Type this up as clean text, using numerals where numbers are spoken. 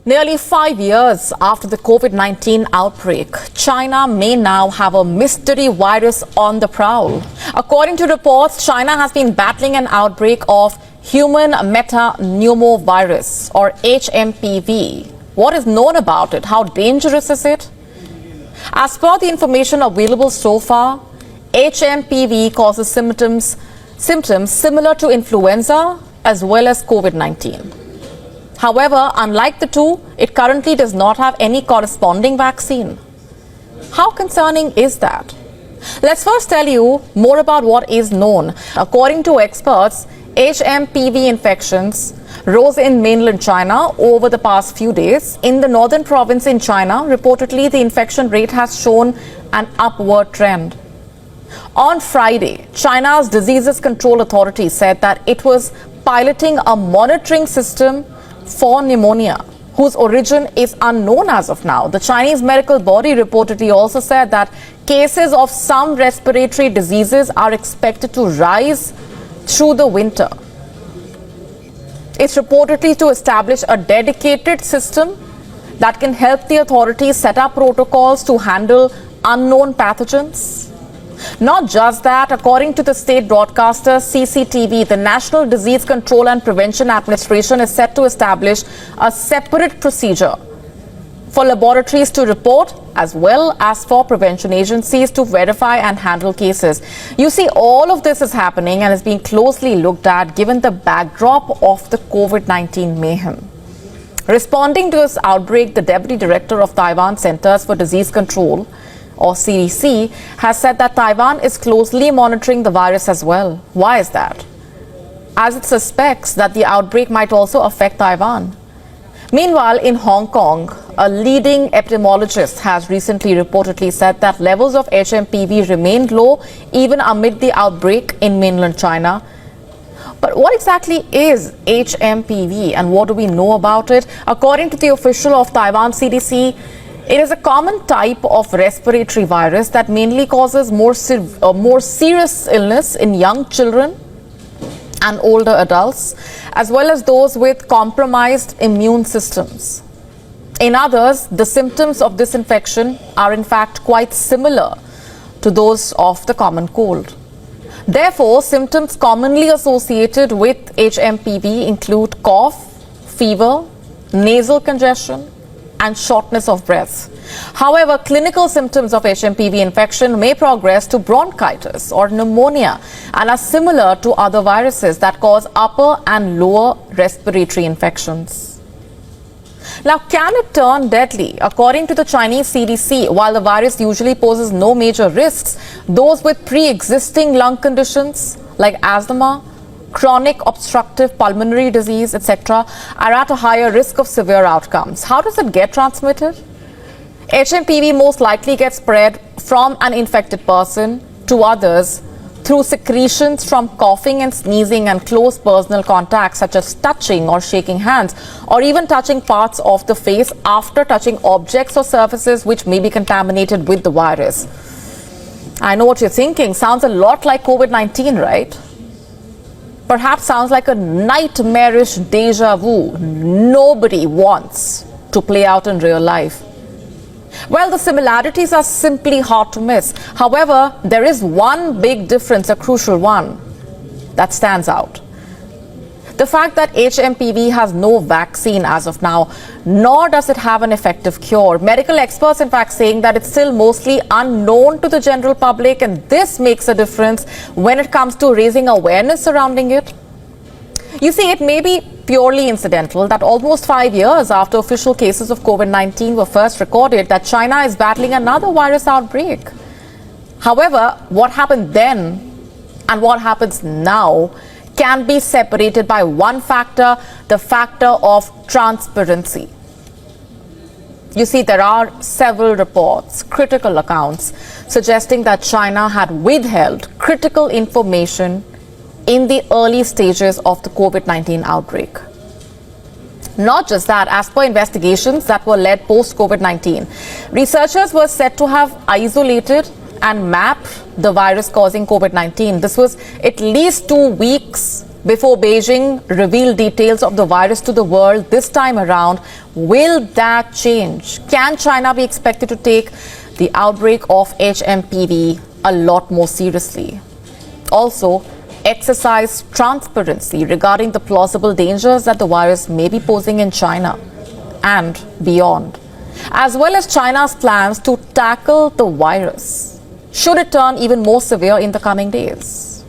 Nearly 5 years after the COVID-19 outbreak, China may now have a mystery virus on the prowl. According to reports, China has been battling an outbreak of human metapneumovirus or HMPV. What is known about it? How dangerous is it? As per the information available so far, HMPV causes symptoms similar to influenza as well as COVID-19. However, unlike the two, it currently does not have any corresponding vaccine. How concerning is that? Let's first tell you more about what is known. According to experts, HMPV infections rose in mainland China over the past few days. In the northern province in China, reportedly the infection rate has shown an upward trend. On Friday, China's Diseases Control Authority said that it was piloting a monitoring system for pneumonia, whose origin is unknown as of now. The Chinese medical body reportedly also said that cases of some respiratory diseases are expected to rise through the winter. It's reportedly to establish a dedicated system that can help the authorities set up protocols to handle unknown pathogens. Not just that, according to the state broadcaster CCTV, the National Disease Control and Prevention Administration is set to establish a separate procedure for laboratories to report as well as for prevention agencies to verify and handle cases. You see, all of this is happening and is being closely looked at given the backdrop of the COVID-19 mayhem. Responding to this outbreak, the Deputy Director of Taiwan Centers for Disease Control, or CDC, has said that Taiwan is closely monitoring the virus as well. Why is that? As it suspects that the outbreak might also affect Taiwan. Meanwhile, in Hong Kong, a leading epidemiologist has recently reportedly said that levels of HMPV remained low even amid the outbreak in mainland China. But what exactly is HMPV and what do we know about it? According to the official of Taiwan CDC, it is a common type of respiratory virus that mainly causes more serious illness in young children and older adults, as well as those with compromised immune systems. In others, the symptoms of this infection are in fact quite similar to those of the common cold. Therefore, symptoms commonly associated with HMPV include cough, fever, nasal congestion, and shortness of breath. However, clinical symptoms of HMPV infection may progress to bronchitis or pneumonia and are similar to other viruses that cause upper and lower respiratory infections. Now, can it turn deadly? According to the Chinese CDC, while the virus usually poses no major risks, those with pre-existing lung conditions like asthma, chronic obstructive pulmonary disease, etc., are at a higher risk of severe outcomes. How does it get transmitted? HMPV most likely gets spread from an infected person to others through secretions from coughing and sneezing and close personal contact, such as touching or shaking hands, or even touching parts of the face after touching objects or surfaces which may be contaminated with the virus. I know what you're thinking. Sounds a lot like COVID-19, right? Perhaps sounds like a nightmarish deja vu nobody wants to play out in real life. Well, the similarities are simply hard to miss. However, there is one big difference, a crucial one, that stands out. The fact that HMPV has no vaccine as of now, nor does it have an effective cure. Medical experts, in fact, saying that it's still mostly unknown to the general public, and this makes a difference when it comes to raising awareness surrounding it. You see, it may be purely incidental that almost 5 years after official cases of COVID-19 were first recorded, that China is battling another virus outbreak. However, what happened then and what happens now can be separated by one factor, the factor of transparency. You see, there are several reports, critical accounts, suggesting that China had withheld critical information in the early stages of the COVID-19 outbreak. Not just that, as per investigations that were led post-COVID-19, researchers were said to have isolated and mapped the virus causing COVID-19. This was at least 2 weeks before Beijing revealed details of the virus to the world this time around. Will that change? Can China be expected to take the outbreak of HMPV a lot more seriously? Also, exercise transparency regarding the plausible dangers that the virus may be posing in China and beyond, as well as China's plans to tackle the virus, should it turn even more severe in the coming days.